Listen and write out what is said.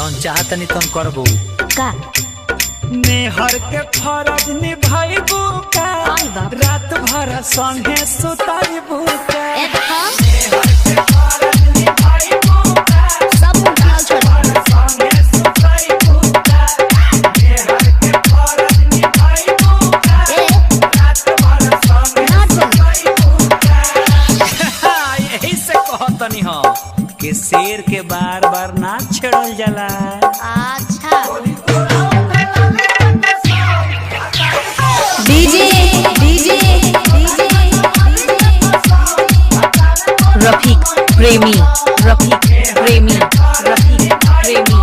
जौन चाहतनी तुम करबू का नेहर के फरज निभाइबू का आई बाप। रात भर संगे सुताइबू का ए हाँ नेहर के फरज निभाइबू का सब उठाओ छोड़ संगे सुताइबू का नेहर के फरज निभाइबू का ए रात भर संगे ना बोल सुताइबू का यही से कहतनी हो कि शेर के बार बार ना छेड़ल जाला। अच्छा डीजे डीजे रफीक प्रेमी